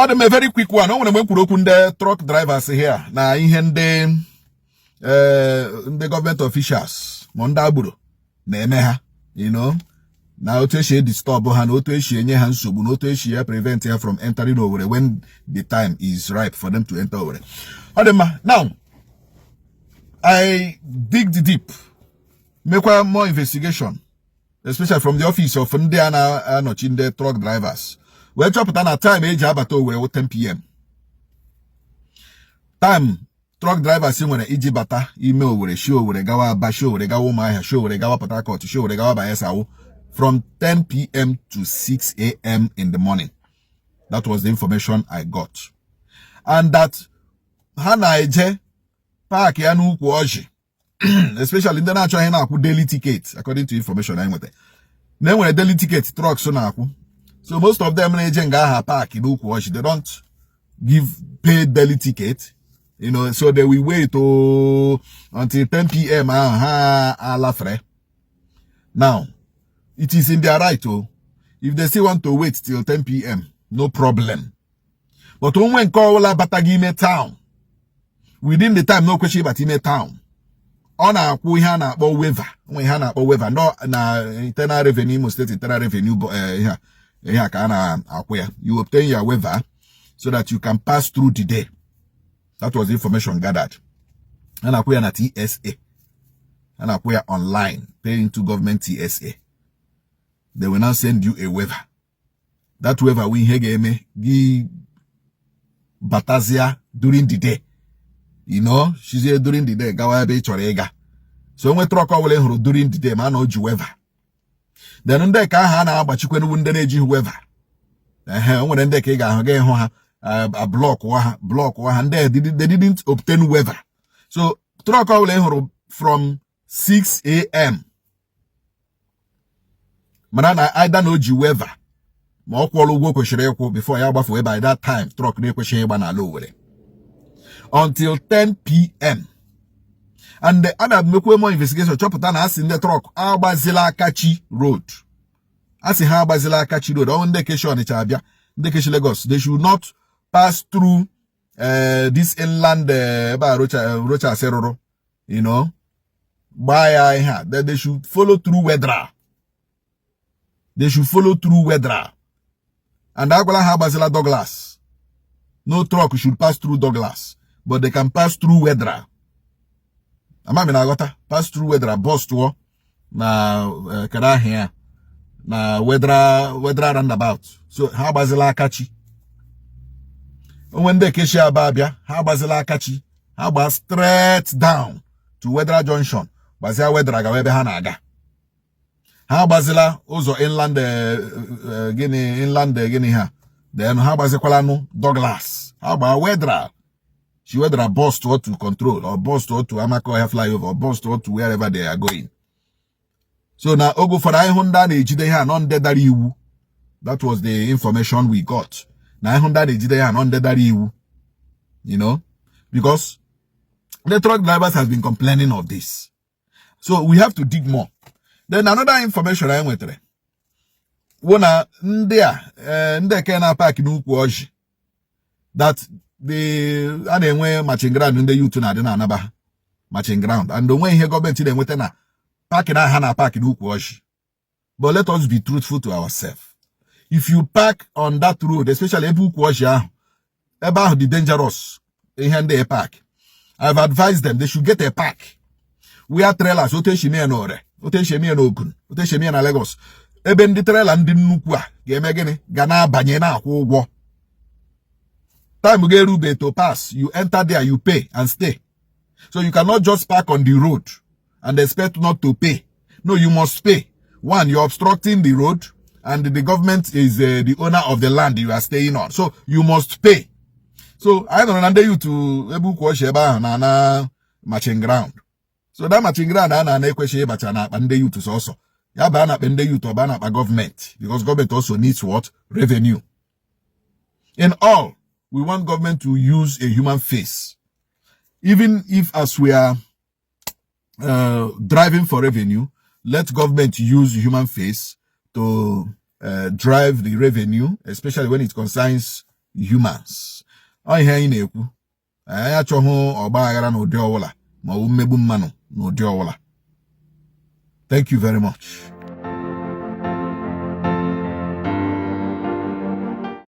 them a very quick one. I want to make the truck drivers here. Now, the government officials, Mondaburo, Nemeha, you know. Now, to she disturb her, no to she any hands, no to she prevent her from entering over when the time is ripe for them to enter over. Now, I dig deep, make more investigation, especially from the office of Ndiana Nochinde truck drivers. We drop it on a time age about 10 p.m. Time truck drivers see when the Ijibata email with a show with a gawa basho with a gawa maya show with a gawa patako to show with a gawa bayasao from 10 p.m. to 6 a.m. in the morning. That was the information I got. And that Hana Eje Park Yanu Kuoji, especially in the natural daily tickets, according to information I'm with. Then when a daily ticket truck so most of them in park in Ukuoji, they don't give paid daily ticket. You know, so they will wait until 10 p.m. Now, it is in their right. If they still want to wait till 10 p.m., no problem. But when Kola Batagime town, within the time, no question about Ime town. On a Kuhana or waiver, we hana or waiver, no, na internal revenue, state internal revenue, you obtain your waiver so that you can pass through the day. That was the information gathered. And I na TSA. And I online, paying to government TSA. They will now send you a waiver. That waiver we hegeme gi Batazia during the day. You know, she's here during the day, Gawabe Chorega. So when we truck away during the day, man, no waiver. Then on deck, I had but you couldn't win the whoever. When they came a block, and they didn't obtain waiver. So, truck away from 6 a.m. Manana, I don't know you waiver. More quality work before I have by that time, truck until 10 p.m. And the other more investigation, Chopotan has in the truck, Abazila Kachi Road. As in Abazila Kachi Road, on the Kesho Chabia, the Kesh Lagos, they should not pass through this inland Rocha Seroro, you know, by that they should follow through Wedra. They should follow through Wedra. And Agola Habazila Douglas. No truck should pass through Douglas, but they can pass through Wedra. Pass through Wedra bus to na kada here na Wedra roundabout. So how bazila kachi? When they Keshia Babia, how bazila kachi? How about straight down to Wedra Junction? Bazia Wedra Gawebe Hanaga. How bazila also inland Guinea here. Then how bazikwalano Douglas? How about Wedra? She whether a bus to control, or bus to Amako Air flyover, or bus to wherever they are going. So now Ogo for Honda Nijideha non dedariu. That was the information we got. Now Honda Nijideha non dedariu. You know? Because the truck drivers have been complaining of this. So we have to dig more. Then another information I went there. Wona nde kena park n'Ukwu that the anyway matching ground in the youth na anaba matching ground and the way here government they went na parking hana park in Ukwu. But let us be truthful to ourselves. If you park on that road, especially Ukwu, about the dangerous in the park, I've advised them they should get a park. We are trailers, Oteshimi and Ore, Oteshimi and Okun, Oteshimi and Lagos. Eben the trailer and the Nukwa, Gemegene, Gana Banyena, Wo. Time you get Rube to pass, you enter there, you pay and stay. So you cannot just park on the road and expect not to pay. No, you must pay. One, you're obstructing the road and the government is the owner of the land you are staying on. So you must pay. So I don't under you to Ebu Kwasheba Nana matching ground. So that matching ground Nana Nekweshe Bachana and you to also. Yabana bende you to ban by government because government also needs what? Revenue. In all, we want government to use a human face. Even if as we are driving for revenue, let government use human face to drive the revenue, especially when it concerns humans. Anyị ihe anyị na-ekwu, anyị achọghị ọgba aghara n'ụdị ọbụla ma ọ bụ mmegbu mmanụ n'ụdị ọbụla. Thank you very much.